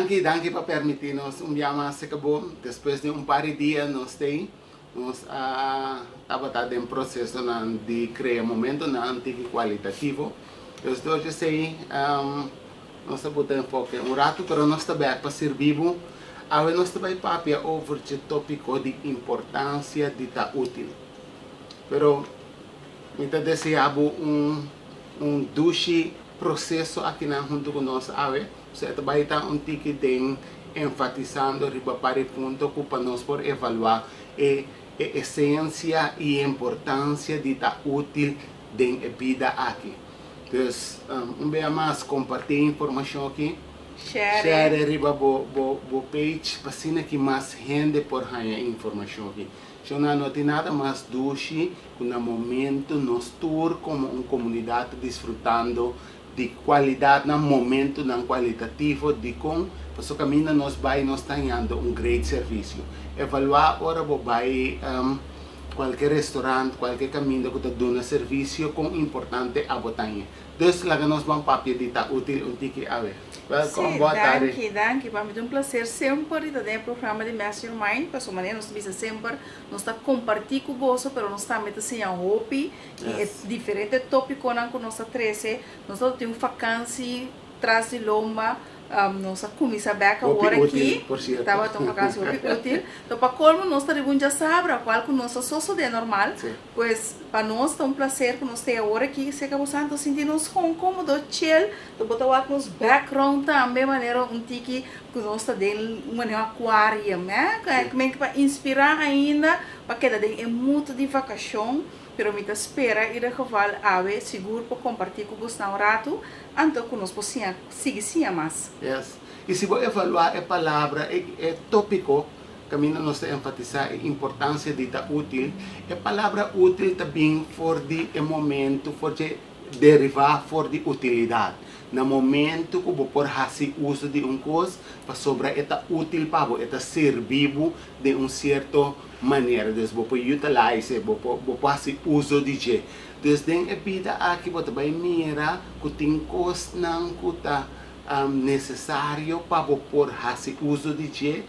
danke por permitirnos un día más se acabó. Después de un par de días nos estava em processo de criar momento na antigo qualitativo. Eu estou a dizer, nós estamos em foco um rato, mas nós também para ser vivo, agora nós também papia over o tópico de importância de estar útil. Pero muitas deseamos duche processo aqui na junto com nós, agora, você também está tique de enfatizando riba para ponto para nós por evaluar a essência e a importância de estar útil em vida aqui. Então, vez mais compartilhar informação aqui. Share riba bo page para que mais gente por ganhar informação aqui. Eu não tem nada mais doce que no momento nós tour como uma comunidade desfrutando de qualidade no momento não qualitativo de com o caminho nós tendo um grande serviço. Evaluar ora vai qualquer restaurante, qualquer caminho que está dando serviço com importante a botanha. Dus lá nós vamos papel de estar útil um tique a ver. Welcome, boa tarde. Danke. Para mim é um prazer sempre estar no programa de Mastermind. Para sua maneira, nós estamos sempre nós está compartilhando com você, mas nós estamos assim a hope que é diferente tópico que nós treze. Nós temos uma vacância traz de lomba. Nossa comissa beca agora aqui estava tão vacância útil. Então para colmo nós temos já sabe qual que nossa socio de normal. Pois para nós é um prazer que nós tenha agora aqui se acabou santo sentir-nos cômodo, chill, to botar o nosso background também maneira tique que nós está dentro uma aquário, né? Que para inspirar ainda para que é muito de vacação. Pero me espera ir a geval ave seguro para compartilhar com você na rato, então que nós possamos seguir mais. Yes. E se você evaluar a palavra, é tópico, caminho nós enfatizar a importância de estar útil, a palavra útil também for de momento, for de derivar, for de utilidade. No momento que você fazer uso de coisa, para sobrar é útil para você, é servir de certo maneira, dus você pode utilize, você pode uso de je. Dus den vida aqui você vai mirar que tem coisas não que tá necessário para você fazer uso de je,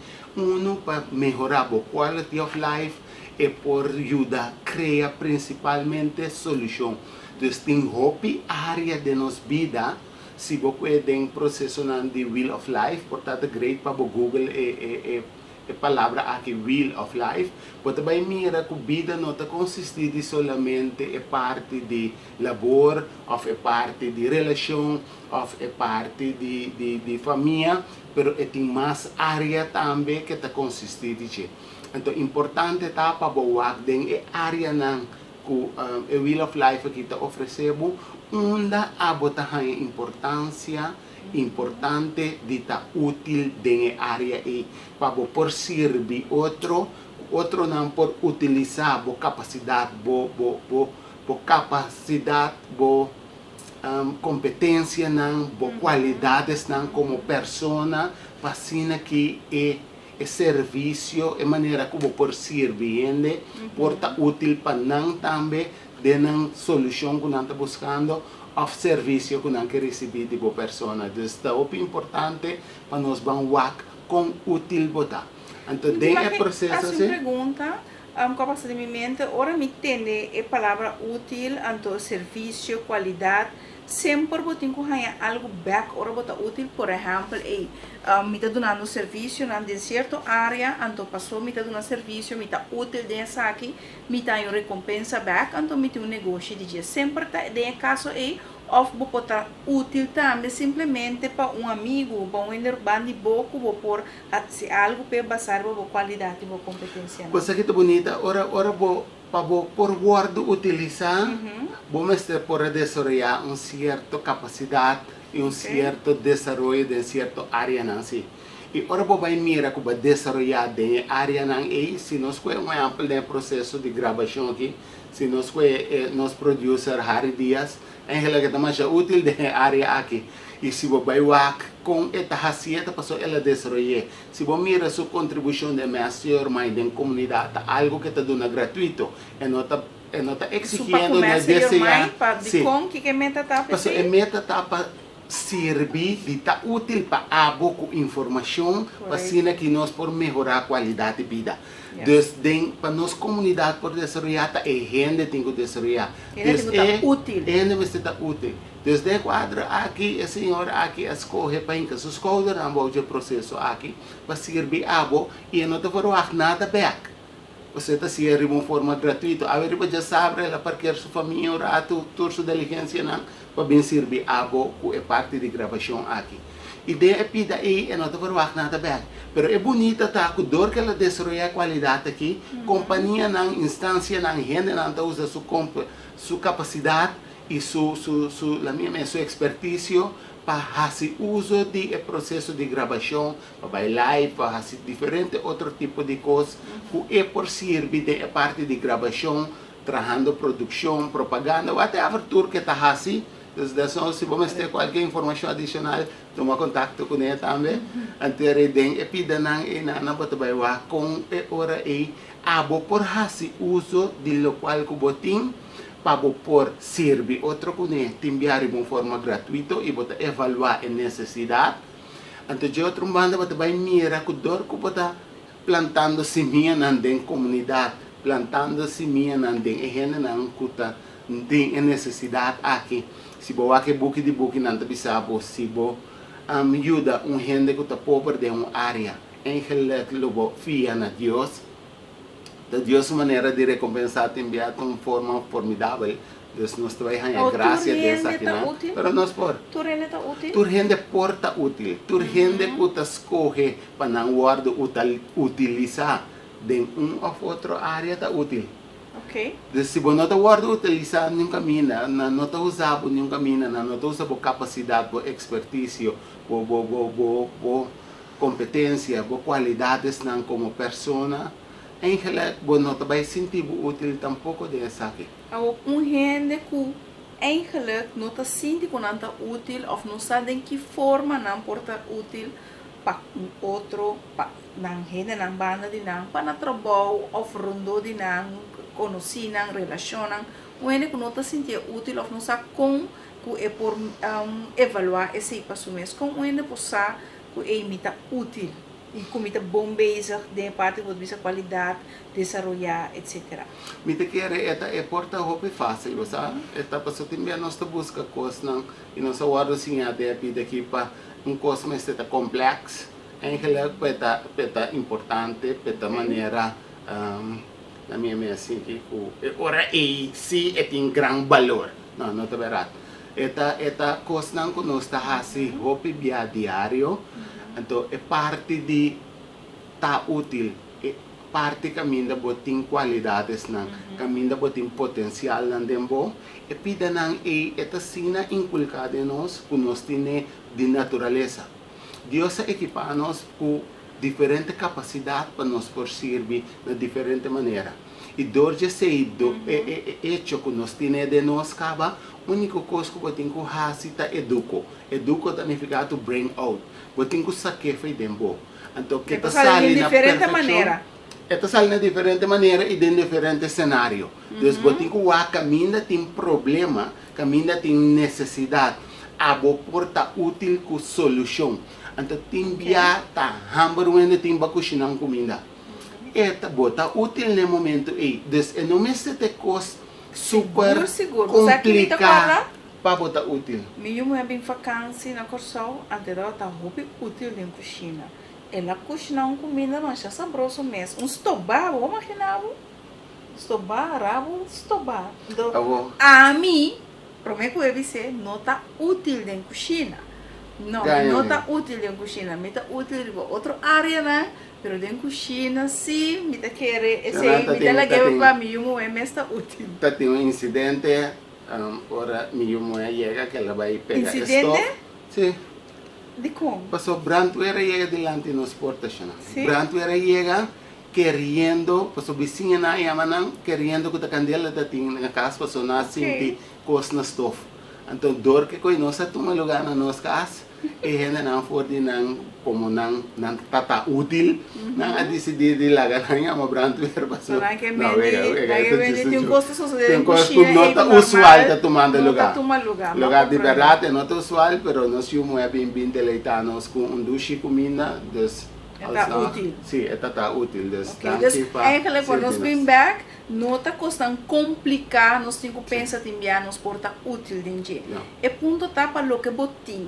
para melhorar a quality of life e por ajudar a criar principalmente solução. Dus tem hobby área de nossa vida. Se você tem processo de Wheel of Life, portanto, great para Google a palavra aqui, Wheel of Life, você vai mirar que a vida não está consistida somente em parte de labor, ou em parte de relação, ou em parte de família, mas tem mais área também que está consistida. Então, importante está para você a área que o Wheel of Life aqui está oferecendo, onde a botar importância importante de estar útil na área e para por servir outro não por utilizar a capacidade, competência não, qualidades não como persona, para que é serviço, é maneira como por servir, por estar útil para não também de uma solução que não está buscando ou serviço que não quer receber de boa pessoa. Então, é importante para nós vamos com útil botar. Então, dentro do processo assim. Pergunta, como de minha mente, ora me entende a palavra útil, então serviço, qualidade. Sempre você tem que ganhar algo back, ora botar útil, por exemplo, me está dando serviço em certa área, então passou, me está dando serviço, me está útil dessa aqui, me está uma recompensa back, então me tem um negócio de dia. Sempre tem caso ou botar útil também simplesmente para um amigo, para um irmão de boco, por algo para basar a qualidade e a competência. Coisa que é bonita, ora para por guardo utilizar, vamos ter por desarrollar certa capacidade e certo desenvolvimento de certa área assim. E ora vai mirar que vai desenvolver de área não é, se nós com um exemplo de processo de gravação aqui, se nós com nós producer Harry Dias, em relação a mais útil de área aqui. E se você vai com esta receita, passou ela desenvolver. Se você mira sua contribuição de mastermind em comunidade, algo que está dando gratuito, e não está exigindo de desejar. Sim. Que meta tá para servir de estar útil para abo com informação para cima que nós por melhorar a qualidade de vida. Yes. Desde para nossa comunidade por desenvolver a gente tem que desenvolver. Gente tem que estar útil. Gente vai estar útil. Desde o quadro aqui, a senhora aqui escolhe para que os escolhe o processo aqui para servir abo e não te vai nada back. Você está se de uma forma gratuita. A ver, já sabe, ela para que sua família ora toda sua diligência para bem servir abo que é parte de gravação aqui. E de pida aí, não te vai nada back. Pero é bonita tá com dor que ela desenvolve a qualidade aqui. Companhia na instância na gente não usa sua capacidade e sua expertise para fazer uso do processo de gravação, para live, para fazer diferente outro tipo de coisas que é por servir de parte de gravação, trabalhando produção, propaganda, ou até a abertura que está fazendo. Então, se você ter qualquer informação adicional, toma contato com ele também. Anteriormente, é pidanang na batabaywa com ora e abo por fazer uso do local que botin para por servir outro cune, enviar de uma forma gratuita e botar evaluar a necessidade. Então, de outra banda, você vai mirar com dor que botar plantando semente na comunidade, plantando semente na gente na que tem necessidade aqui. Se você aqui buque de buque não bisa se você ajuda gente que está pobre de uma área, em que lobo fia na Deus. Deus maneira de recompensar enviar de uma forma formidável. Deus nos vai ganhar graça dessa aqui, não? Pero nós por. Tu rende está útil? Tu gente porta útil. Tu gente que te escolhe para não guardo utilizar de ou outra área está útil. Ok. Se você não guarda utilizar nenhum caminho, não está usando nenhum caminho, não está usando capacidade, expertise, competência, qualidades como pessoa, em geral, você não vai sentir útil tampouco dessa aqui. Gente que eigenlijk não está sentindo que não está útil ou não sabe de que forma não pode estar útil para outro, para gente na banda de não, para trabalho ou rondo de não, conhecer não, relacionar, gente que não está sentindo útil ou não sabe como que é por evaluar esse passo mesmo, como gente possa que é imita útil. E como está bom bezig, de parte de visa qualidade, desenvolver, etc. Me te quer é porta roupa fácil, você está passando também nós busca coisas não e nós guarda assim a de aqui para coisa mais complexo, em geral peta importante, peta maneira na minha assim que ora e se tem grande valor, não está verdade. Esta coisa não que nós está assim roupa via diário. Então, é parte de estar útil, é parte caminho de botar qualidades, caminho de botar potencial na dentro, e pida não é esta sina inculcada em nós, que nós temos de natureza. Deus equipa nós com diferente capacidade para nós por servir de diferente maneira. E dorje sei é hecho que nós temos de nós cava, a única coisa que eu tenho que fazer é educo. Educo significa to bring out. Eu tenho que saber foi dentro. Então, que está saindo de diferente maneira. Está saindo de diferente maneira e de diferente cenário. Então, eu tenho que caminhar tem problema, caminhar tem necessidade. A porta útil com solução. Então, tem via tá hamburger tem para cozinhar comida. Esta bota útil no momento aí. Então, não me se te costa super complicado para botar útil. Meu é bem vacância na Corsol, antes ela tá roupa útil na cozinha. Ela cozinha uma comida mas já saboroso mesmo. Estobá, vou imaginar. Estobá, rabo, estobá. A mim, prometo que eu dizer, não tá útil na cozinha. Não tá útil na cozinha, mas tá útil em outra área, né? Pero dentro da cozinha, sim, me tá querer, esse me tá lá que para mim é mais útil. Tá tem um incidente, ora minha mulher chega que ela vai pegar incidente? Sim. De como? Passou Brandweira chega delante nos portas, ¿Sí? Brandweira chega querendo, passou vizinha na Yamanan, querendo que a candela tá tem na casa, passou na sinti coisa na estofa. Então, dor que koi nossa tuma lugar na nos cas, e hena não for de não como não tata útil, não a decidir de lá ganhar uma brand verba So, so. na que Não, vende tem um custo social tem de coisa coxinha, que nota usual tá tomando lugar. lugar. Lugar de verdade é nota usual, pero nós somos bem deleitados com duche comida, dus Está útil. Sim, está útil. Dus Okay, dus eigenlijk quando nós bem back, nota costan complicar, nós temos que pensar também, nos porta útil dentro. Yeah. E ponto tá para lo que botin.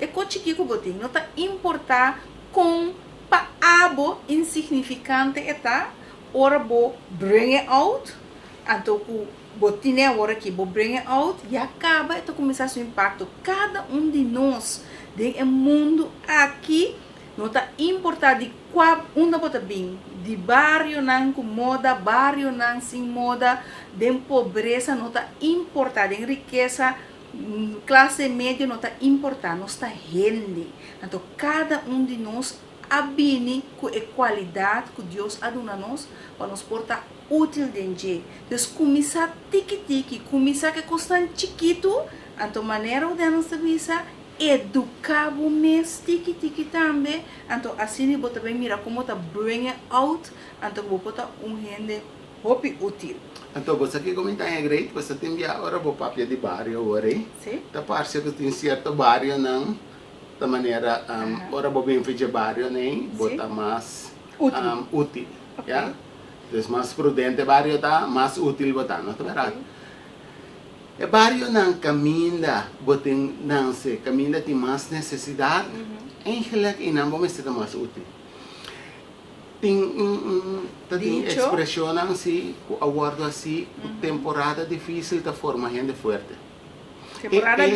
E cochiquico botin, não tá importar com pa abo insignificante eta, ora bo bring it out, então o botin é ora que bo bring it out e acaba então começar seu impacto. Cada de nós do mundo aqui não está importar de qual onda bota bem, de bairro não com moda, bairro não sem moda, de pobreza não está importar, de riqueza, classe média não está importar, não está rende. Então cada de nós abine com a qualidade que Deus aduna nós para nos portar útil dentro. Então começar tiki-tiki, começar que custa chiquito, então maneira de nós visa educar o mês tiki também, então assim você também mira como tá bring it out, então você tá rende hopi útil. Então você que comentar é great, você tem já ora bo papel de bairro ora, Sim. tá parece que tem certo bairro não, da maneira ora bo bem feito bairro nem, bota mais útil, Okay. yeah? Dus mais prudente bairro tá, mais útil botar, não tá verdade? E bairro não caminha, botem não se caminha tem mais necessidade, eigenlijk e não vamos ser mais útil. Tem expressão assim, o aguardo assim, temporada difícil da forma gente forte. Temporada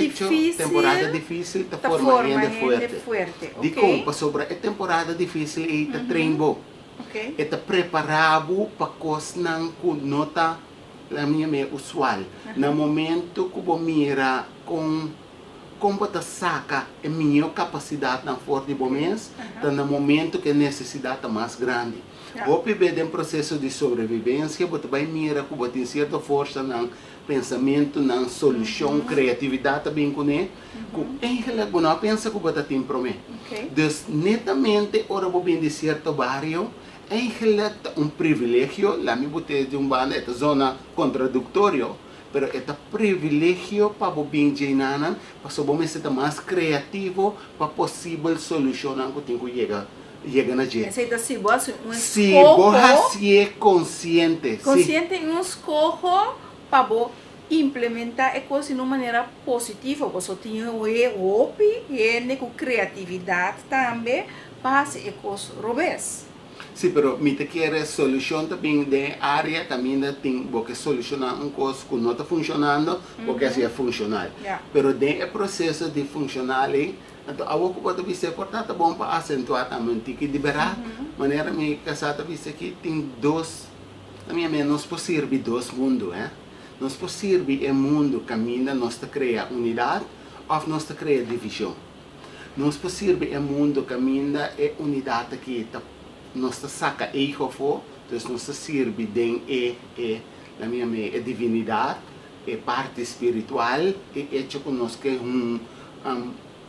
difícil da forma gente forte. De como sobre a temporada difícil e tá treino. Okay. E tá preparado para coisas não com nota la minha é usual. No momento que eu mira com como você saca a minha capacidade na forte do mês, tá no momento que a necessidade está mais grande. Ou viver em processo de sobrevivência, você vai mirar que você tem certa força no pensamento, na solução, criatividade também com ele. Em relação a pensa que você tem para mim. Então, netamente, ora eu vim de certo bairro, em relação a privilégio, lá me botei de banda, esta zona contraditória, pero é privilégio para o bem de nana, para o bom ser mais criativo, para possível solucionar que tem que chegar na gente. Aceita se você se você é consciente em um escorro para implementar a coisa de uma maneira positiva, você tem o OPI e com criatividade também para fazer a coisa robust. Sim, pero me te quer solução também de área também tem porque solucionar coisa que não está funcionando porque assim é funcional. Pero de processo de funcionar então a que pode ser portanto bom para acentuar também que liberar maneira me casata vista que tem dois na minha mente nós possível dois mundos, nós possível mundo caminha nós te cria unidade ou nós te cria divisão. Nós possível mundo caminha unidade que nós saca ego fo, então nós serve de na minha divindade, parte espiritual, hecho conosco que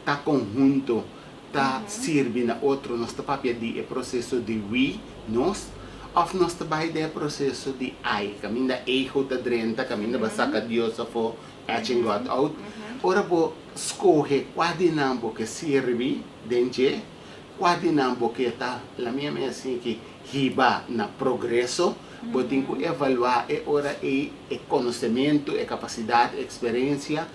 tá conjunto, tá serve na outro, nós tá papel de processo de nós, ou nós tá vai de processo de caminha ego da drenta, caminha ba saca Deus fo, acting God out. Ora bo escolhe qual dinâmico que serve dentro quadrinambo que está la minha assim que riba na progresso, tem que avaliar ora conhecimento, capacidade, experiência,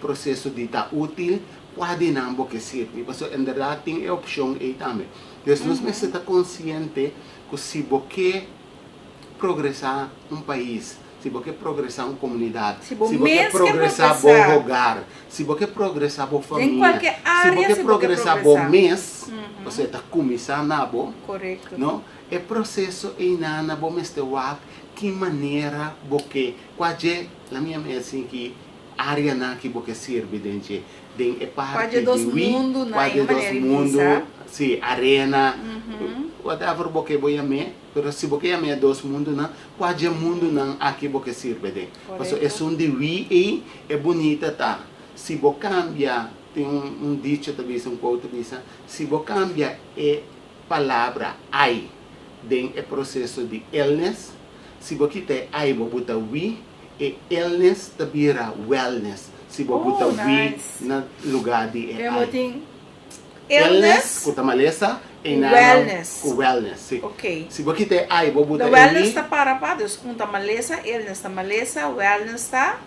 processo de estar útil, quadrinambo que serve. Porque em verdade tem opção aí também. Então nós precisamos estar consciente que se você progressar país, se você progressar uma comunidade, se você progressar o hogar, se você progressar a família, se você progressar o mês, você está começando a correto. Não? É processo e nana bom mestewak que maneira você quase a minha assim que área na que você serve dentro é parte dos mundo na mundo, sim, arena, whatever você vai amar, pero se você amar dos mundo na quase mundo na aqui você serve dentro. Porque é de é bonita tá. se você cambia, tem dicho talvez, quote talvez, se você cambia a palavra ai dentro do processo de illness, se você tem ai, você bota we, e illness vira wellness. Se você bota we nice. no lugar de Temos ai. tem Illness, illness, kuta malesa, e wellness. wellness, sim. ok. Se você tem ai, você bota The we, wellness está para, Deus conta maleza, illness está maleza, wellness está,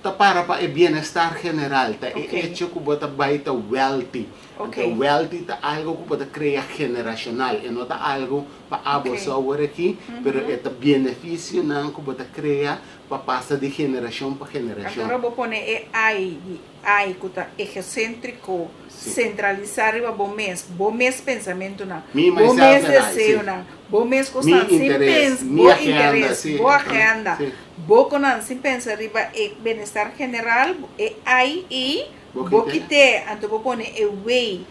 ta para pa e bienestar general, ta Ok. e hecho que bota baita wealthy. Ok. Ta wealthy ta algo que bota crea generacional, e não ta algo pa abo Ok. sa agora aqui, pero é ta benefício não que bota crea pa passa de geração para geração. agora vou pôr ai, que está egocêntrico, Sim. centralizar e bom mês pensamento não, Me, bom myself, mês and I, desejo sim. não, bom mês constante, Mi sem interesse, pensar, mi bom agenda, interesse, sim. boa agenda, Sim. bom conan, sem pensar riba e bem-estar general, e ai e Bo bom kite. que te, então vou pôr e way,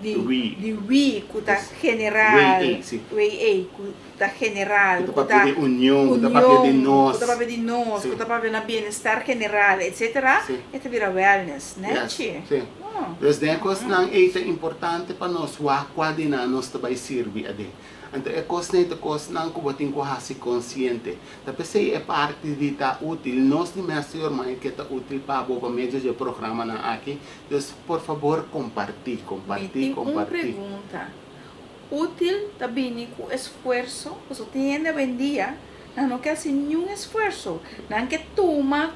de we, que está Yes. general, Way A, sim. way A, que está general, Kuta que papel de está união, kuta papel de nós. kuta papel de nós, Sim. kuta papel na bem-estar general, etc. Sim. Ito vira wellness, né, Yes, Chi? sim. Oh. Dus denkos nang ito importante pa nos wakwa din na nos tabay sirbi ade. Ante e kos na ito kos nang kubating ko hasi consciente. Tapos say e parte di ta útil, nos ni master mai que ta útil pa bo pa medio de programa na aqui. Dus por favor compartir. Tem uma pergunta. Útil também com esforço, você tem de bem dia, não quer assim nenhum esforço, não quer toma,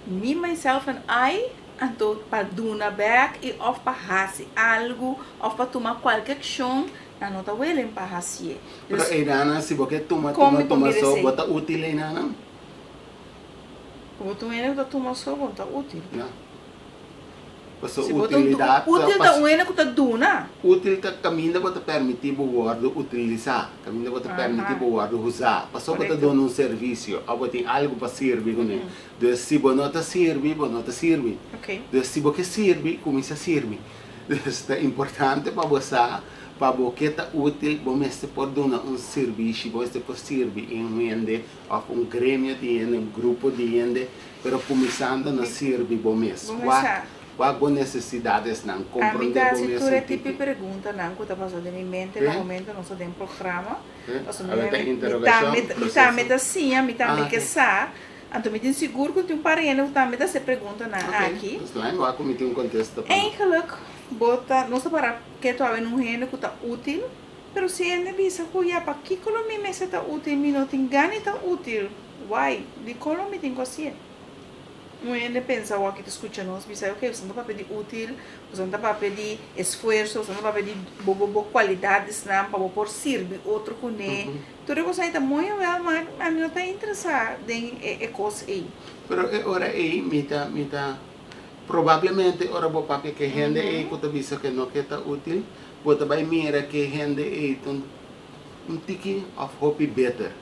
me, myself and I, então para duna back e of para fazer algo, of para tomar qualquer ação, não está willing para fazer. Pero e nana si boke tuma Como tuma so pumili say? bota útil e nana. Como tu ainda está tomando só, está útil. Na. Paso Se botar utilidad. útil da uena que está duna. Útil ta caminho bota permitir o guardo utilizar, caminho bota Aha. permitir o guardo usar. Passou bota Correcto. dando um serviço, ou tem algo para servir com ele. Dus se bonota serve, bonota serve. Ok. Dus se você serve, começa a servir. Dus é importante para você, para você tá útil, você pode dar um serviço, você pode servir em um ende, ou grêmio de ende, grupo de ende, pero começando a servir você. Começar. Qual necessidades não A mim compreender dá você assim, tipo de pergunta, não, que está passando em minha mente, no Eh? momento, não sou de um programa. Ela tem interrogação, Me tá assim, me tá me que sa, então me tem seguro que tem um parente que tá me dá essa pergunta na aqui. Dus lá eu cometi um contexto. Eigenlijk, bota, não sei para que tu ave num reino que tá útil, pero se ele visa que já para que colomi me se tá útil, me não tem gani tá útil. Why? De colomi tem coisa. Não é pensa o que te escuta nós, bisa ok, você não vai pedir útil, você não vai pedir esforço, você não vai pedir boa qualidades não para por servir outro com ele. Tudo você está muito bem, mas a mim não está interessado em coisa aí. Pero ora aí, mita, provavelmente ora bo papi que gente aí que visa que não que tá útil, bota vai mira que gente aí um tiki of hope better.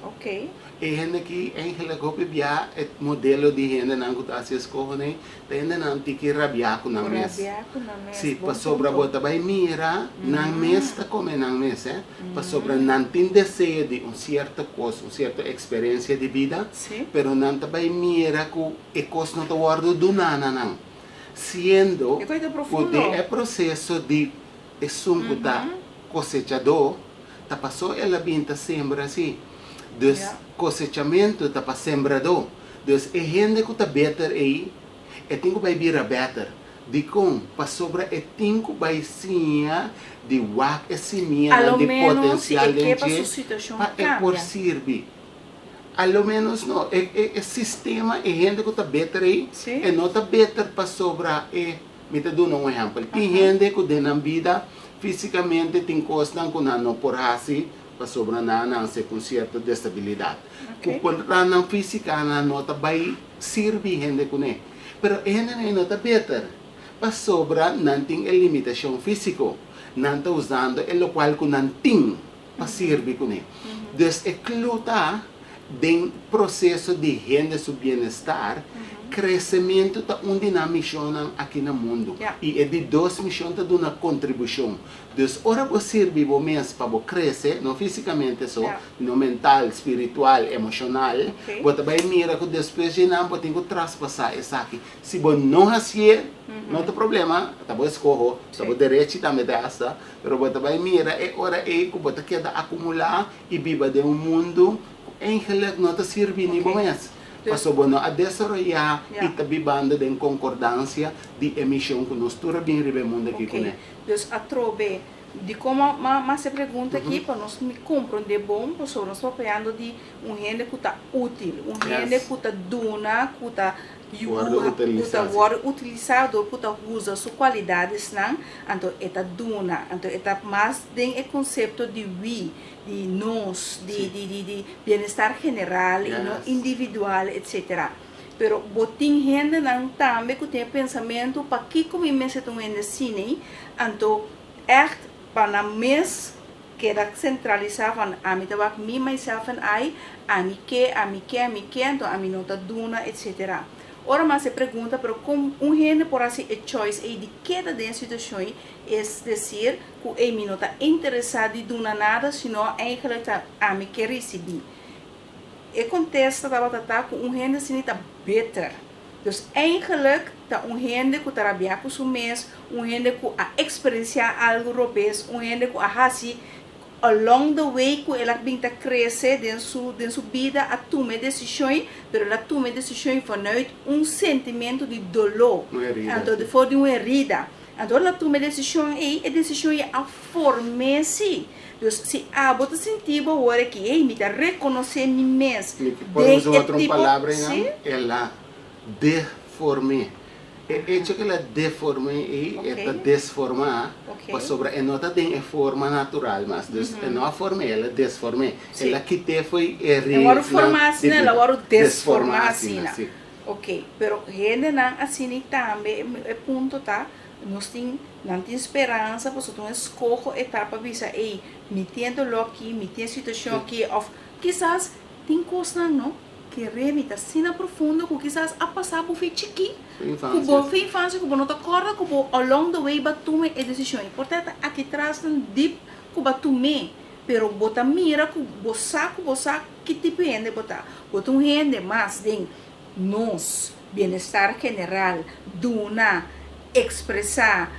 Ok. E gente que eigenlijk hope bia het modelo de gente não que tá se escolhe, tem não tiki rabia com na mesa. Si, pa sobra bota vai mira, nang mes ta come nang mes, pa sobra nantin desejo de certa coisa, certa experiência de vida, Sim. pero nanta vai mira ku e cos no guardo do nana nang. Siendo É coisa o profunda. de processo de esumputa cosechador, ta passou ela binta sembra assim. Dus Yeah. cosechamento ta pa sembrador. Dus e gente que tá better aí, e tingo vai vira better. De com pa sobra e tingo vai sinha de wak e simia Ao de menos, potencial e que para de sua situação pa e por cambia. servir. Alo menos no, e sistema e gente que tá better aí, Sim. e não tá better pa sobra e me te dou um exemplo. Tem gente que de na vida fisicamente tem coisas que não por assim pa sobra na se com certa destabilidade. Ok. Por ranang física na nota vai servir gente com ele. Pero gente não tá better. Pa sobra não tem limitação físico. Não tá usando o local que não tem pa servir com ele. Dus e kluta do processo de renda seu bem-estar, crescimento está uma missão aqui no mundo. Yeah. E é de duas missões está dando uma contribuição. Então, ora você serve o mês para crescer, não fisicamente só, Yeah. no mental, espiritual, emocional. Okay. Você vai mirar que depois de não, você tem que traspassar isso aqui. Se você não fazer, não tem problema, tá bom escorro, tá bom direito também dessa, mas você vai mirar, é hora que você quer acumular e viver de um mundo em que não está servindo Okay. mês. Passo bueno a desarrollar Yeah. e está vivendo em concordância de emissão que nós estamos vivendo no mundo aqui. Ok. Então, a trove de como mas se pergunta aqui para nós me compreender bom, porque nós estamos falando de gente que está útil, gente que está duna, que está utilizado, que está usa suas qualidades, não? Então, está duna, então está mais tem o conceito de we, de nós, de bem-estar general e não individual, etc. Pero botin gente não também que tem pensamento para que como me se tão em cine, então echt para mes que era centralizar van a mim tava me myself and I, a mim que, então a mim não tá duna, etc. Ora mas se pergunta, pero como gente por assim a choice e de cada de situação é dizer que a mim não tá interessado em duna nada, senão eigenlijk tá a mim que receber. E contesta dat com gente assim está beter. Dus eigenlijk dat gente que trabalha com seu mês, gente que a experienciar algo europeu, gente que a assim along the way que ela binta crescer dentro sua vida a tomar decisões, pero ela toma decisões vanuit sentimento de dolor, então de for de uma herida. Então ela toma decisão e a decisão é a forma-se. Dus se você sentir agora que me dá reconhecer mim mesmo. Podemos outra palavra, ela deforme. É que ela deforme e ela desforma, para sobre a nota tem forma natural, mas não a forma ela desforme. Ela que te foi errada. Agora formar-se, ela agora desformar-se. Ok, pero gente não assim também é ponto tá. Nós temos esperança, porque nós escolhemos a etapa visa e me tendo aqui, me tem situação aqui, ou quizás tem coisas não que remita assim na profundo, que quizás a passar por chiqui, que bom infância, que bom não te acorda, que bom along the way batume a decisão. Portanto, aqui traz um deep que batume, pero bota mira que bosa que depende botar, bota gente mais de nós, bem-estar general, duna expressar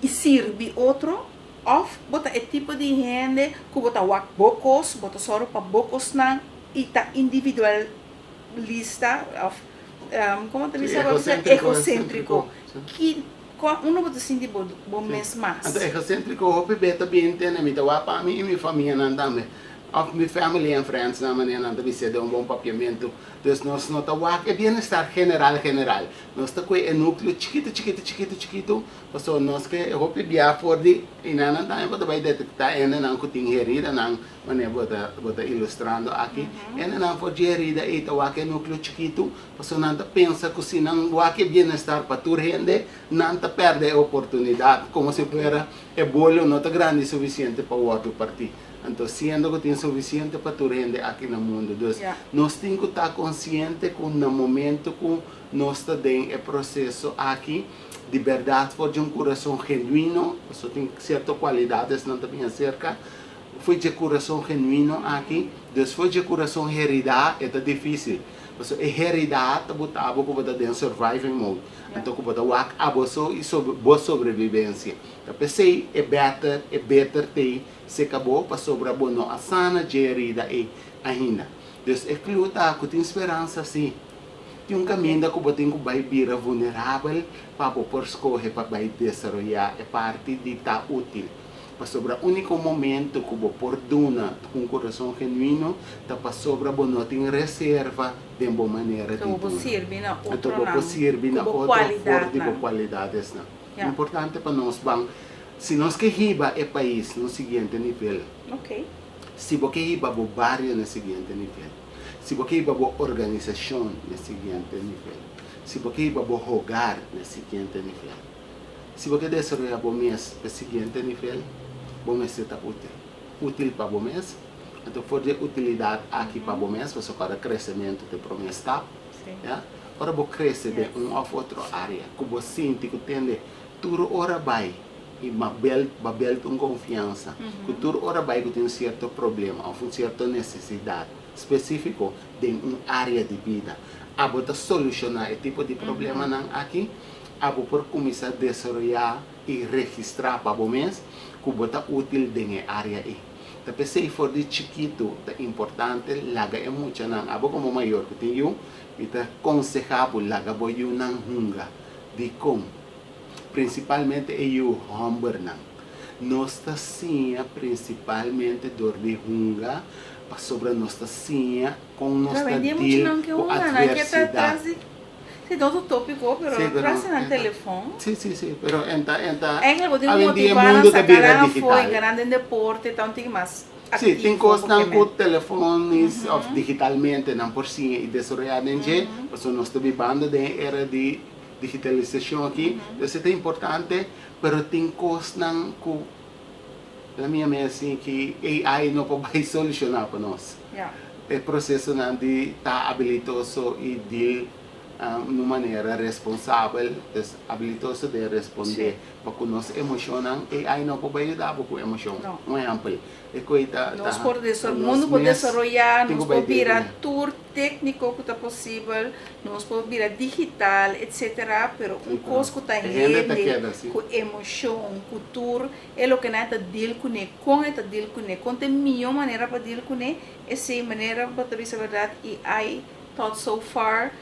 e servir outro, ou botar é tipo de gente que bota wak bocos, bota só para bocos não e tá individualista, como te diz egocêntrico, que uno bota sentir bom mês mais. Então egocêntrico, hope beta bem entende, me dá para mim e minha família não também. Of my family and friends na maneira não deve ser de um bom papiamento. Então nós não tá é bem-estar general. Nós tá com núcleo chiquito. Então nós que eu hope bia for de inana tá eu vai detectar ainda não que tem herida não maneira bota ilustrando aqui. Ainda não for de herida e tá que núcleo chiquito. Então não tá pensa que se não que bem-estar para tu rende não tá perde a oportunidade como se fuera é bolo não tá grande o suficiente para o outro partido. Então, sendo que tem suficiente para tu render aqui no mundo. Então, nós temos que estar conscientes que no momento que nós estamos em processo aqui, de verdade, foi de um coração genuíno, só tem certas qualidades, não também acerca, foi de coração genuíno aqui, então foi de coração heredado, é difícil. Porque heredado, botava que você tem surviving mode. Então, que você vai abuso e boa sobrevivência. Então, pensei, é better ter se acabou para sobre a boa a sana de herida e ainda. Então, é que luta que tem esperança, sim. Tem um caminho que você tem que vai vir vulnerável para você escolher para vai desenvolver a parte de estar útil. Para sobre o único momento que você perdona com um coração genuíno, para sobre você não tem reserva de boa maneira. Então, você serve na outra então, você serve na outra forma de qualidades. É importante para nós, se nós queremos o país no seguinte nível, se você queremos o barrio no seguinte nível, se você queremos a organização no seguinte nível, se você queremos o hogar no seguinte nível, se você deseja o mês no seguinte nível, o mês está útil. Útil para o mês, Então, for de utilidade aqui para o mês, você para crescimento de promessa, Sim. yeah? Ora, você cresce de uma ou outra área, que você sente que tem tudo hora vai, e babel com confiança, que tudo hora vai que tem um certo problema, ou uma certa necessidade específica de uma área de vida. A você solucionar esse tipo de problema não aqui, a você por começar a desenvolver e registrar para o mês, que você útil dentro área aí. Tapi se for de chiquito, é importante laga é muito não. Abo como maior que tenho, kita aconselhável laga boyo nang hunga de com. Principalmente é o humber não. Nós tá sim principalmente dor de hunga, para sobre nós tá sim com nós tá deal com adversidade. Sì, tutto topico, però Sì, però, grazie al telefono. Sì, però enta È che potevo avem dia motivare mundo a da bira sacare digital. fuori, grande deporte, tanti mas Sì, tem coisas não com telefones of digitalmente não por sim e desarrolladamente, porque nós estamos vivendo da era de digitalização aqui, isso é importante, pero tem coisas não com a minha mãe assim que AI não pode solucionar para nós. Yeah. O processo não de estar habilidoso e de uma maneira responsável, habilidoso de responder, porque nós emocionamos e aí não pode ajudar com emoção. Um exemplo, é coisa nós podemos o mundo pode desarrollar, nós podemos virar tour técnico que está possível, nós podemos virar digital, etc. Pero coisa que está com emoção, com tour, é o que nós está deal com está deal com tem milhão maneira para deal com essa maneira para dizer a verdade e aí thought so far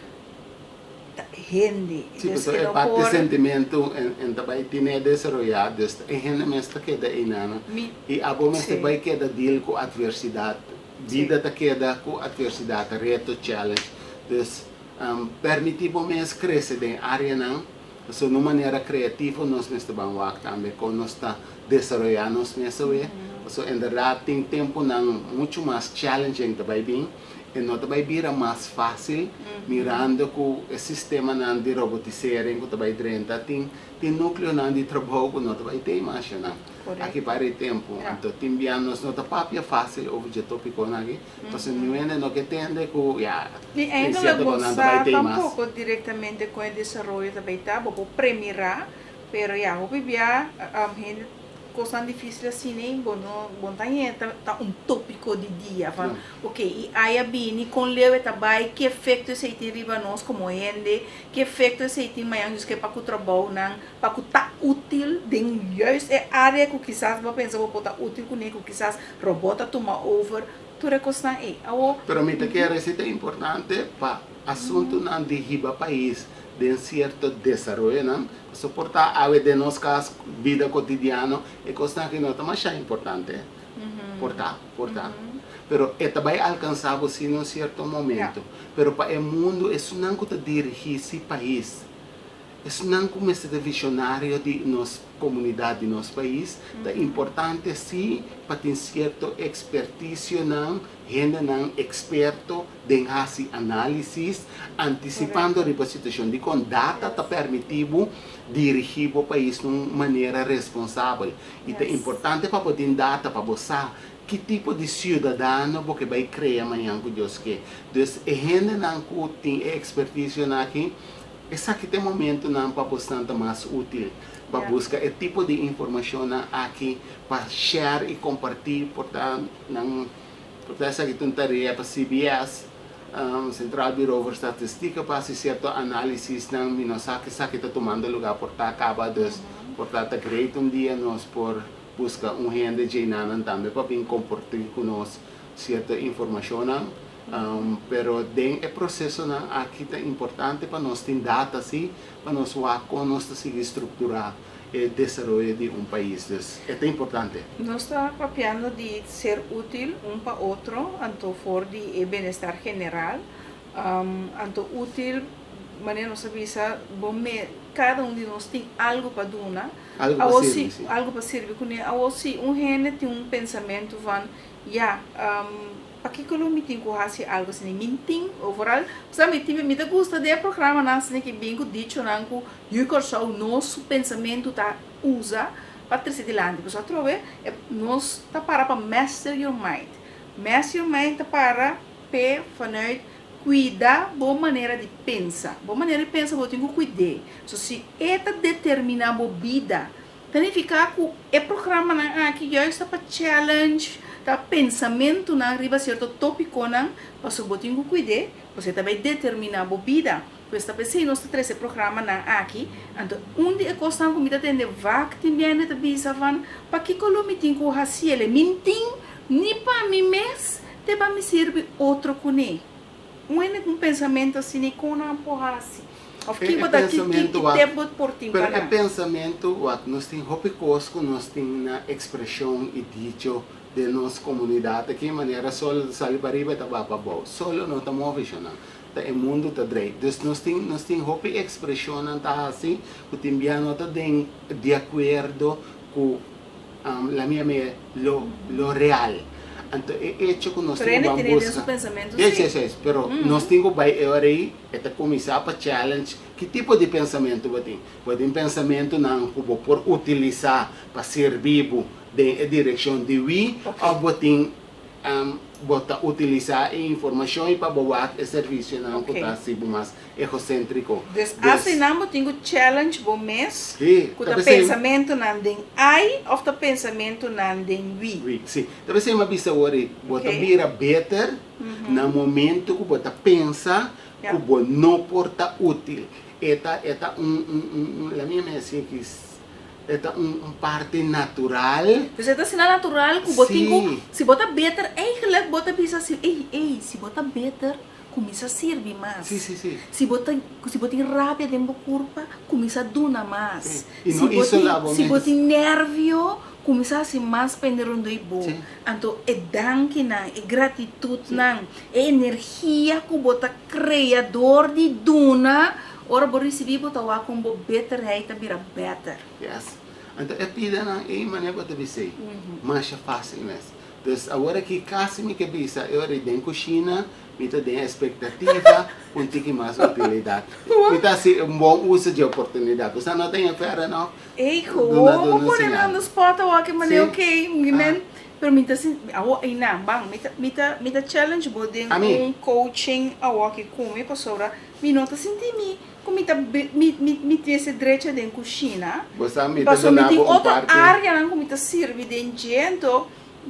gente. Sí, pues es parte de sentimento en tabay tiene desarrollado, en gente me está queda inana y a vos me está vai queda deal con adversidad, vida ta queda con adversidad, reto, challenge, dus permitimos mes crescer de área não, so de maneira criativa nós me está bem wak também com nós está desarrollando nós me sabe, so en verdad tem tempo não muito mais challenging tabay bem. E não vai vir mais fácil, mirando que o sistema de robotização que vai dentro tem núcleo de trabalho que não vai ter mais não. Aqui para o tempo, então tem bianos não tá papia fácil o tópico aqui, então não é não que entende que já e ainda não vai ter mais. Tampouco diretamente com o desenvolvimento também tá, vou premirar, pero já o bibia gente coisa difícil assim, né? Bom, tá tópico de dia, ok, e aí a bini com leve também, que efeito esse tem riba nós como ende, que efeito esse tem mais que para o trabalho não, para que tá útil dentro é área que quizás vai pensar vou botar útil com que quizás robota toma over, tudo é coisa aí. Pero me te quero dizer é importante para assunto não de riba país. De certo desenvolvimento, não? Suportar a de nossa vida cotidiana é coisa que não é mais importante. Portar. Pero é também alcançável sim em um certo momento. Pero para o mundo isso não que dirigir esse país. Isso não começa de visionário de nossa comunidade, de nosso país. É importante sim para ter certo expertise não, gente não experto em fazer análisis, antecipando a situação de com data está permitido dirigir o país de uma maneira responsável. E é importante para poder data para você que tipo de cidadão você vai criar amanhã com Deus que. Então, a gente não tem expertise aqui. Esse aqui tem momento não para bastante mais útil para buscar esse tipo de informação aqui para share e compartilhar portanto essa aqui tem tarefa para CBS Central Bureau of Statistica para fazer certo análise não minus aqui está tomando lugar portanto acaba dos portanto great dia nós por buscar gente de nanan também para vir compartilhar com nós certa informação pero den processo aqui é importante para nós ter data assim para nós com nós seguir estruturar o desenvolvimento de um país é importante nós está papiando de ser útil para outro anto for de bem-estar general anto útil maneira nós avisa bom cada de nós tem algo para dar algo para servir com ele se gente tem pensamento van aqui me tem que fazer algo assim, minting overall, sabe, me gusta de programa assim que bem que dicho não que eu quero o nosso pensamento tá usa para trazer adiante, porque trove nós tá para master your mind, Mastermind para vanuit cuidar boa maneira de pensar. Boa maneira de pensar, eu tenho que cuidar. So, se esta determinar a vida, tem que ficar com o programa que juist para challenge, tá pensamento na arriba certo tópico não, para eu tenho que cuidar, você também determinar a vida. Pues esta vez nós temos esse programa aqui, então onde é constante comida tem de vac também de bisa van, para que colo me tenho que fazer ele mintim, nem para mim mês, te para me servir outro cone. Um pensamento assim, com uma porra assim. Of que botar que tempo por tempo. Pero é pensamento, nós temos hopicosco, nós temos na expressão e dicho de nossa comunidade, que maneira solo sali para riba tá para bom, solo não tá móvel não. É mundo tá direito. Então nós tem hopi expressão tá assim, o timbiano tá de acordo com la minha lo real. Então é hecho que nós temos que buscar. Pensamento, yes, pero nós temos que aí é começar para challenge. Que tipo de pensamento você tem? Você tem pensamento não por utilizar para ser vivo de direção de vi, ou você tem bota utilizar a informação para botar o serviço não que está assim mais egocêntrico. Assim não tenho challenge bom mês. Que o pensamento não tem ai ou o pensamento não tem we. Sim. Talvez você me avisa hoje, bota vira better no momento que bota pensa que bota não porta útil. Eta la minha mensagem que é parte natural. Dus het is natural que botinho, se bota beter, eigenlijk bota bisa assim, se bota beter, começa a servir mais. Sim. Se bota rápido dentro da curva, começa a donar mais. E não isso lá, se bota nervio, começa a ser mais penderando e bom. Então, é danke na, é gratitude na, é energia que bota criador de dona. Ora, por receber bota o como better, aí tá vira better. Yes. Então, é pida na é maneira para você. Mas é fácil mesmo. Então, agora que quase me que bisa, eu era dentro da cozinha, me tá dentro expectativa, um tique mais utilidade. Me tá assim bom uso de oportunidade. Você não tem afera não? Como por exemplo, no spot o que maneira ok, pero minta assim, ina bang, minta challenge boding coaching a que come pastora, me nota sentir me mi tivesse direito dentro da cozinha. Você me tá dando outra área não como serve dentro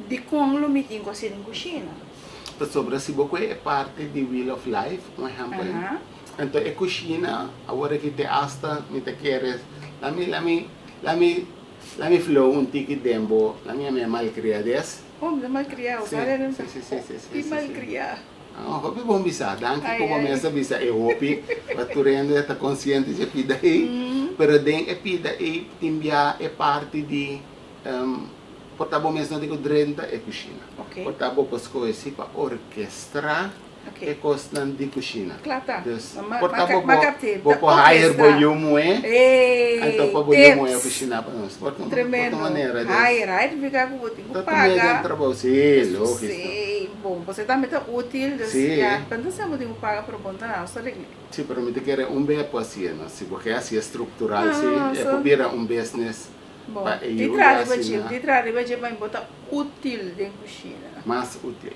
de como me tem que ser em cozinha. Sobre se você é parte do Wheel of Life, por exemplo. Então a cozinha, agora que te hasta, me te queres, la mi flow un tiki dembo, la minha malcriadez. Oh, malcriado, sabe? Sim. Malcriado. Hopi bom bisa, danke ko começa bisa e hopi, paturendo esta consciente de pida aí, pero den e pida aí timbia é parte de portabo mesmo digo drenta e cozinha. Portabo posco esse para orquestra e costan de cozinha. Claro. Portabo bo higher volume então para volume é cozinha para nós. Tremendo. Higher, fica com o paga. Trabalho sim, lógico. Bom, você também está útil, quando você não tem que pagar por bom tá, só de. Sim, pero me te quer bem assim, se porque assim estrutural, se é para business. Bom, de trás vai botar útil dentro da cozinha. Mais útil.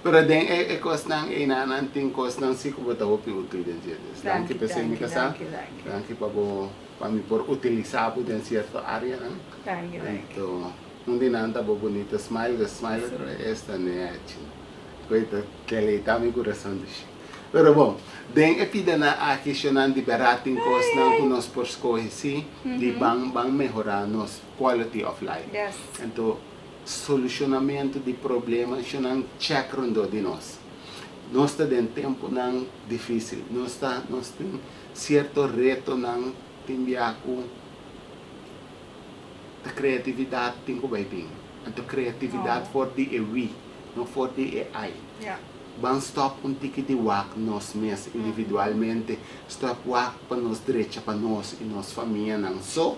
Pero den é costan não tem costan se que botar o útil dentro. Danke pessoal me casa. Danke para me por utilizar por dentro certa área, né? Danke. Então, não tem nada bonito, smile esta né, coisa que ele tá meu coração diz. Pero bom, den é pida na a questionar de barato em costan que nós por escolher se de bang melhorar nos quality of life. Então solucionamento de problemas não check rondo de nós. Nós está dentro tempo não difícil, nós tem certo reto não tem viaco a criatividade tem que vai bem. Então criatividade for de we, não for de AI. Vamos stop tiki de work nós mesmos individualmente, stop work para nós direita para nós e nossa família não só.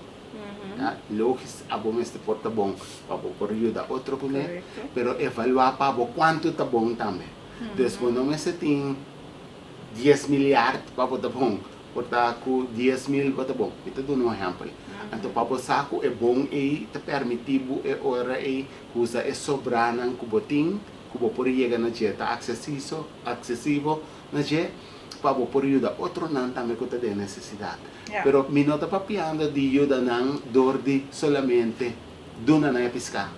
Lógico, a bom este porta bom para por ajudar outro comer, pero evaluar para quanto tá bom também. Depois não me se tem 10 milhões para botar bom, porta com 10.000 bota bom, ito do um exemplo. Então para você é bom e te permitivo é hora e usa é sobranan kuboting, kubo por chegar na dieta acessível na dieta, para por ajudar outro não também que tem necessidade. Pero mi nota papiando de ajuda não dor de solamente duna na pescar.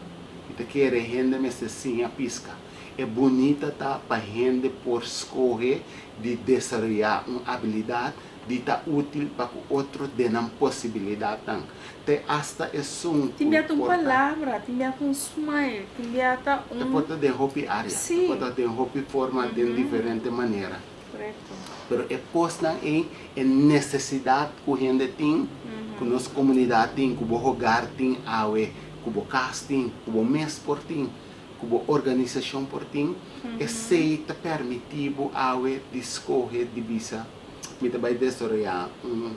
Ita quer gente me se a pisca. É bonita tá para gente por escolher de desenvolver uma habilidade de estar útil para o outro de uma possibilidade tão. Te hasta é um Tinha uma palavra, tinha um smile, tinha um... Pode ter hobby área, Sim. pode ter hobby forma de diferente maneira. Correto. Pero é posta em necessidade que a gente tem, que nossa comunidade tem, que o hogar tem, que o casa tem, que o mês por tem, que a organização por tem, é seita permitivo de escolher de visa. Me vai desenvolver uma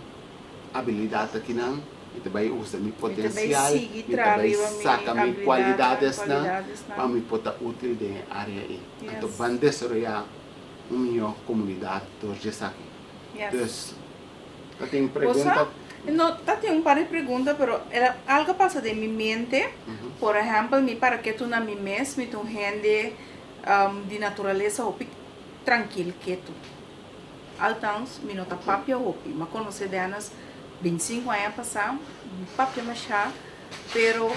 habilidade aqui não, me vai usar meu potencial, me vai sacar minhas qualidades para me poder útil de área aí. Então, vai desenvolver minha comunidade hoje aqui. Então, tem pergunta? No, tenho um par de perguntas, pero algo passa de minha mente. Por exemplo, me para que tu na minha mês, me tu gente de natureza hopi tranquilo que tu. Altans, me nota papia hopi, mas conhece de anos 25 anos passar, papia machá, pero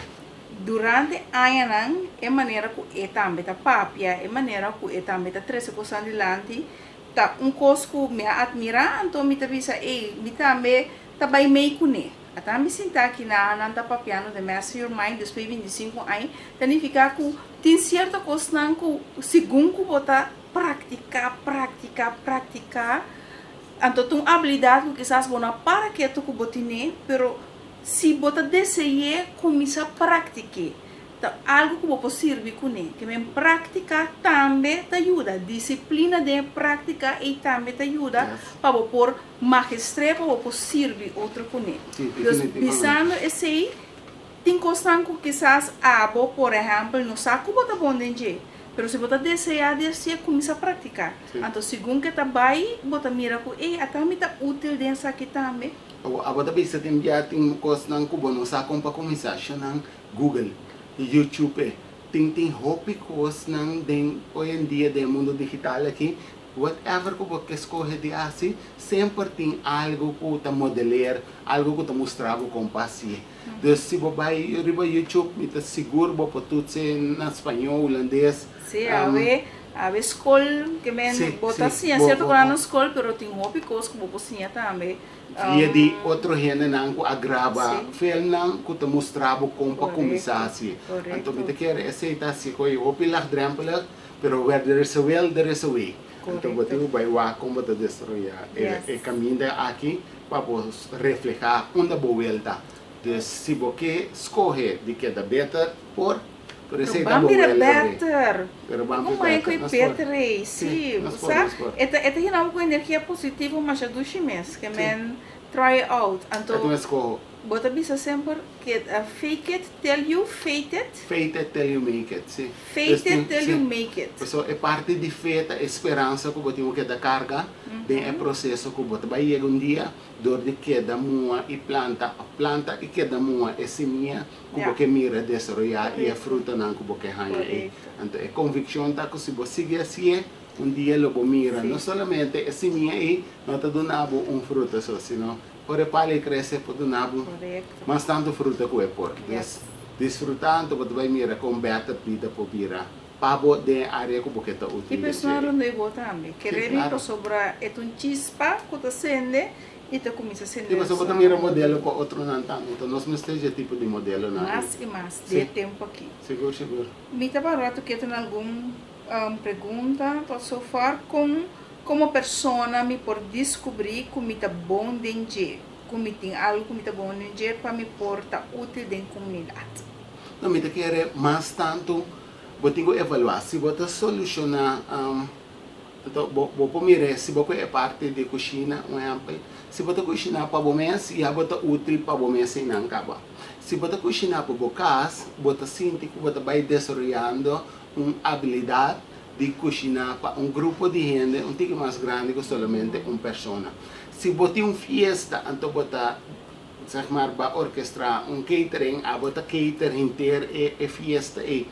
durante anos é maneira que é também tá papia, é maneira que é também tá 13 coisas adiante, tá coisa que me admira, então me tá visa, me também tá bem meio com né. Até me sentar aqui na nanta papiano de Master Your Mind depois de 25 anos, significa que tem certa coisa não que segundo que botar praticar, então tem habilidade que quizás bona para que tu botine, pero se bota desejar começar a praticar, então algo que você servir com ele, que me praticar também te ajuda, disciplina de prática e também te ajuda para pôr magistre para você servir outro com ele. Então, pensando assim, tem coisas que quizás por exemplo, não sabe como botar bom dentro. Pero se você desejar, começa a praticar. Então, segundo que está bem, você mira que até me está útil dentro aqui também. Agora bisa tem coisas não que não sabe para começar, não Google, YouTube, tem hobby coisas não hoje em dia do mundo digital aqui. Whatever que você escolhe de assim, sempre tem algo que está modelar, algo que está mostrar com paciência. Então, se você vai no YouTube, você seguro você tudo em espanhol, holandês. Sim, a escola que me bota assim, é certo que lá na escola, mas tem hobby coisas que você também. E de outro gente não que agrava, fel não que te mostrava como para começar assim. Então, você quer aceitar se coi hobby lá dentro, pero where there is a will, there is a way. Então, você vai lá como te destruir. É caminho aqui para refletir onde a boa está. Então, se você escolhe de que é better, por isso é better. Como é que é better? Sim, sabe? É não com energia positiva, mas é do chimes, que men try out. Então, você bisa sempre que fake it till you fate it. Fate it till you make it, sim. Fate it till you make it. So, é parte de feita, esperança que você tem que dar carga, é processo que você vai chegar dia, dor de queda mua e planta e queda mua é seminha que você mira desenvolver e a fruta não que você ganha. Então, é convicção que se você seguir assim, dia lo mira, não somente a seminha e não está dando fruto só, senão por pali cresce por donabo, mas tanto fruta que é por. Desfrutando, você vai mirar com beta vida por vira. Pabo de área que você está utilizando. E pessoal não é bom também. Querer ir sobre é um chispa que você sente e você começa a sentir. E você pode mirar modelo com outro não tanto. Então nós não esteja tipo de modelo não. Mais e mais de tempo aqui. Seguro. Me tá barato que tem alguma pergunta para so far como pessoa me por descobrir como está bom dentro, como tem algo como está bom dentro para me portar útil dentro da comunidade. Não me quer mais tanto, vou ter que evaluar se você solucionar, então vou mirar se você é parte de cozinha, um exemplo, se você cozinhar para o mês e você útil para o mês e não acaba. Se você cozinhar para o casa, você sente que você vai desenvolvendo uma habilidade de cocinar para un grupo de gente un poco más grande que solamente una persona. Si bote una fiesta, entonces bota, zeg maar, ba orquestra, un catering, a bota cater inteiro e fiesta e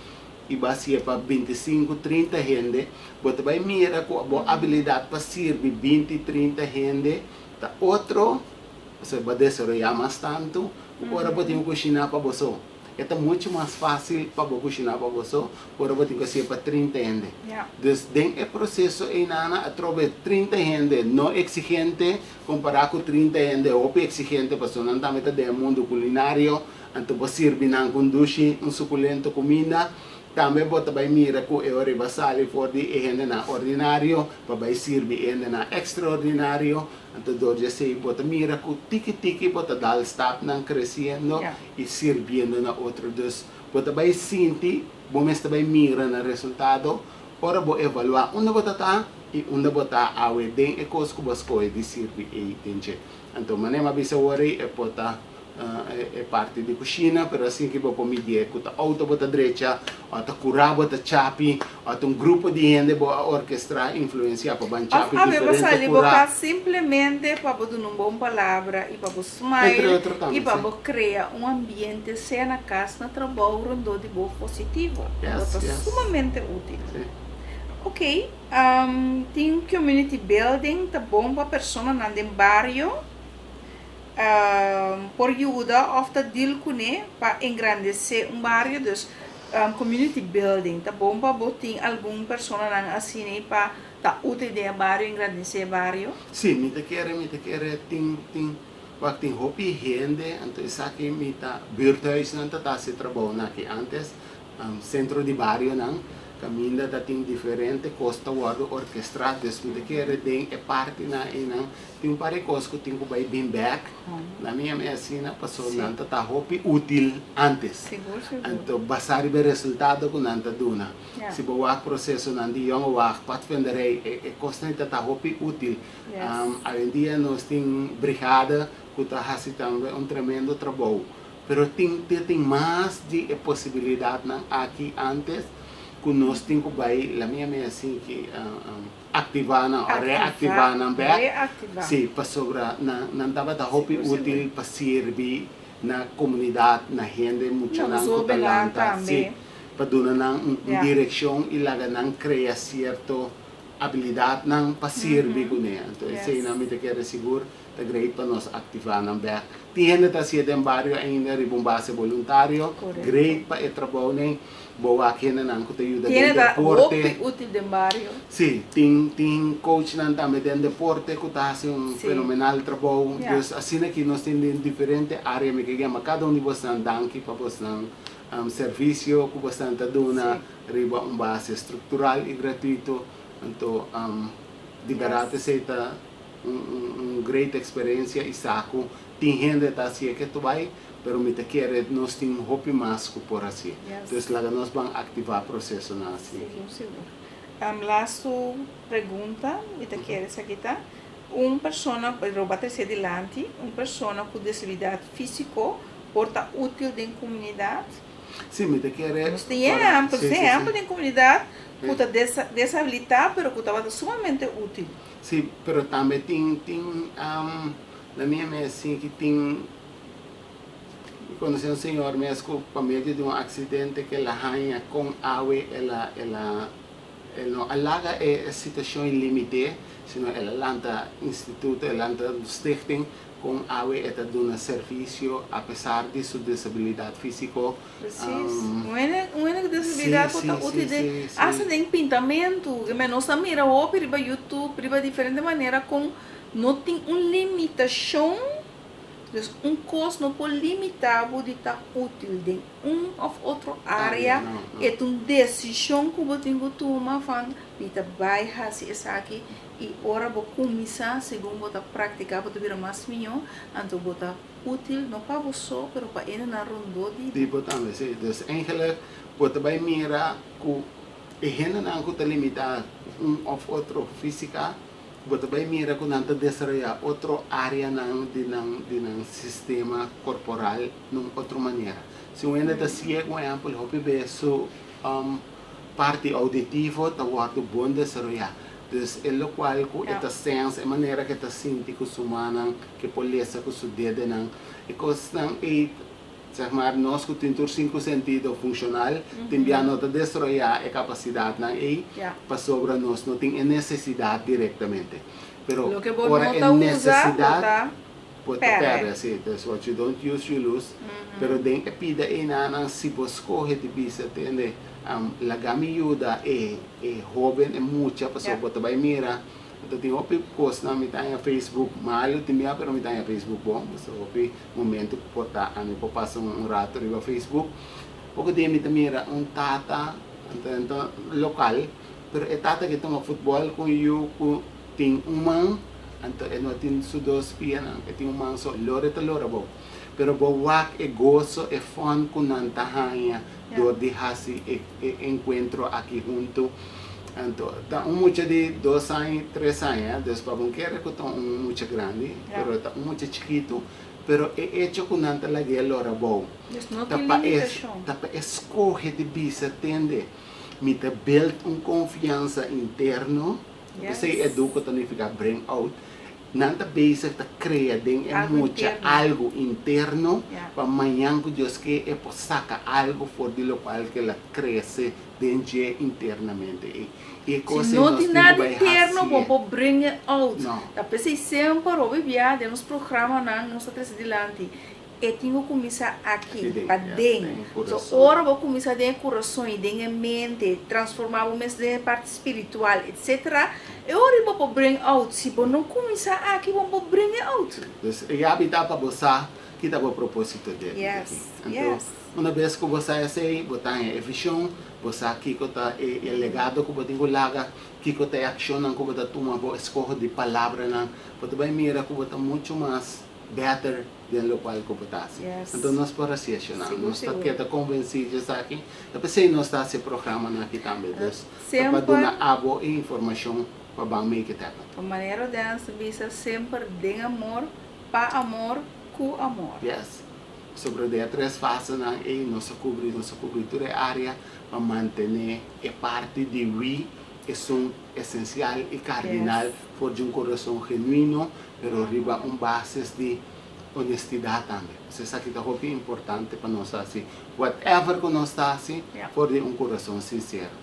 vai ser para 25, 30 gente, bota vai mira com a habilidade para servir 20, 30 gente, tá outro, você vai desarrollar mais tanto, agora bota cozinhar para você. É muito mais fácil para você cozinhar para você, agora bota cozinhar para 30 gente. Yeah. Então, dentro do processo, a trobe 30 gente não exigente, comparado com 30 gente, ou exigente, para não também do mundo culinário, então você servir na conduzir suculento comida, também bota vai mira com o rebasale for de gente na ordinário, para vai servir gente na extraordinário, então doja sei bota mira com tiki bota dal stop nang crescendo e servindo na outro dos bota vai sentir, bom está vai mira na resultado, ora bo evaluar onde bota tá e onde bota awe den e cos kubascoe de servir e tenche. Então manema bisa worry e bota é parte de cozinha, pero assim que vou medir com a auto bota direita, a curaba bota chapi, a grupo de gente boa orquestra influencia para ban chapi diferente curaba. Simplesmente para botar uma boa palavra e para smile e para criar um ambiente seja na casa, na trabalho, de boa positivo. Sumamente útil. Sim. Ok, tem community building, tá bom para pessoa na bairro. Por ajuda of deal com para engrandecer bairro, dus community building, tá bom para botar alguma pessoa na assim para tá útil de bairro engrandecer bairro. Sim, me te quer tem hobby gente, então isso aqui me tá buurthuis não tá se trabalhando aqui antes, centro de bairro não. Caminda da tem diferente costa wado orquestradas me quer den é parte na inang tem pare cosco tem que vai bem back na minha medicina passou nanta tá hobby útil antes Seguro. Então basar o resultado com nanta duna se boa processo nandi yong wa pat venderei é constante tá hobby útil hoje em dia nós tem brigada que tá fazendo tremendo trabalho pero tem mais de possibilidade na aqui antes que nós temos que vai, a minha é assim que ativar ou reativar na back, sim, para sobrar, não estava da hobby útil para servir na comunidade, na gente, muito na talanta, sim, para dar uma direção e lá não criar certa habilidade não para servir com ele, então esse não me quer seguro, é great para nós ativar na back. Tem gente que está em bairro ainda de base voluntário, great para trabalhar boa aqui na não que ajuda no deporte útil de bairro sim tem coach na também de deporte que está fazendo fenomenal trabalho então assim que nós temos diferentes áreas que chama cada um de vocês danke para vocês serviço que vocês estão dando riba base estrutural e gratuito então de barato seita great experiência e saco tem gente que assim que tu vai pero me te quer nós tem hobby mais que por assim então lá nós vamos ativar o processo na assim seguro last pergunta me te quer essa aqui tá pessoa rouba terceira delante pessoa com disabilidade física porta útil em comunidade sim me te quer nós tem amplo em comunidade que está desabilitado pero que está sumamente útil sim pero também tem na minha é assim que tem conheci um senhor mesmo por meio de acidente que ela arranha com água ela não alaga a situação limitada sino ela lanta instituto ela lanta stichting com água e está dando serviço apesar de sua disabilidade física uma disabilidade que está útil de fazer pintamento mas nós mira o para YouTube para diferente maneira com não tem uma limitação. Então, custo não pode limitar de estar útil em ou outra área. É uma decisão que você tem que tomar para vai fazer isso aqui e ora vou começar segundo você praticar para virar mais melhor. Então, você útil não para você, mas para ele na ronda de. Tipo também, sim. Então, eigenlijk você vai mirar que a gente não pode limitar ou outra física. Você vai mirar que não está desarrollar outra área de sistema corporal de outra maneira. Se você está cego, por exemplo, você vê parte auditivo está muito bom desarrollar. Dus é lo qual que esta sense, a maneira que esta sente que o humano, que poleza que o dedo não, e coisas não é, zeg maar, nós que temos 5 sentidos funcional, também não está desarrollar a capacidade não é, para sobre nós não tem necessidade diretamente. Pero Lo que vos ora não a usa, necessidade pode perde. perder, sim. That's what you don't use, you lose. Pero den é pida e na se você corre de bisa, entende? La gamiuda é jovem, é muita pessoa bota vai mira. Então tem outro post na minha Facebook, malo também, pero minha Facebook bom, so outro momento porta a mim passa rato no Facebook. Pouco de mim mira tata, então local, pero é tata que toma futebol com eu tem man, então é não tem sudos piana, tem man só lore ta lore bom. Pero bawak e gozo e fun com nantahanha do de hasi encontro aqui junto. Então, tá mucho de 2 anos, 3 anos, después vão querer que tá muito grande, pero tá muito chiquito, pero é hecho com nanta lagi lora bom. Não tem limitação. Tá para escolher de bisa tende, me te build confiança interno, você educa também fica bring out. Nanta basic ta crea den algo interno para amanhã que Deus quer é saca algo for de lo qual que ela cresce dentro internamente e se não tem nada interno vamos bring it out da pessoa sempre ouve viajar nos programas não nos atrás adiante e tenho que começar aqui para dentro so ora vou começar dentro coração e dentro mente transformar o mês de parte espiritual etc. E ora vou bring out se vou não começar aqui vamos bring it out e habitar para você que tá o propósito dele então uma vez que você sei botar em visão você aqui que tá é legado que você tem laga que tá ação que você toma vou escolher de palavra não você vai mirar que você muito mais better than lo qual que você então nós para se acionar nós está que tá convencido já aqui depois se nós está se programa aqui também para dar abo e informação para bang make it happen. A maneira de bisa sempre de amor, pa amor, com amor. Yes. Sobre de 3 fases na nós cobrir toda a área para manter a parte de we é essencial e cardinal for de coração genuíno, pero arriba base de honestidade também. Você sabe que é importante para nós assim, whatever que nós está assim, for de coração sincero.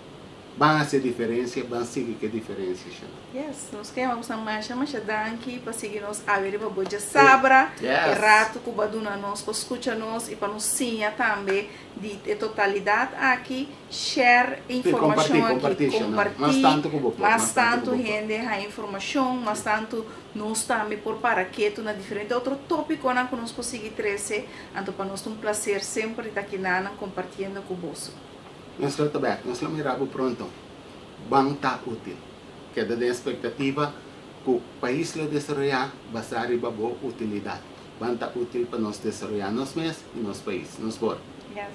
Van ser diferença, van seguir que diferença. Yes, nós queremos a marcha danke para seguir nós a ver para boa sabra, rato que baduna nós, para escutar nós e para nos sinha também de totalidade aqui, share informação aqui, compartilhar, mas tanto gente a informação, mas tanto nós também por para que na diferente outro tópico na que nós conseguir trazer, então para nós um prazer sempre estar aqui na compartilhando com você. Nós lo miramos pronto. Bangta útil. Queda de expectativa que o país lo desarrollar basar em boa utilidade. Bangta útil para nós desarrollar nós mesmos e nosso país, nos por. Yes.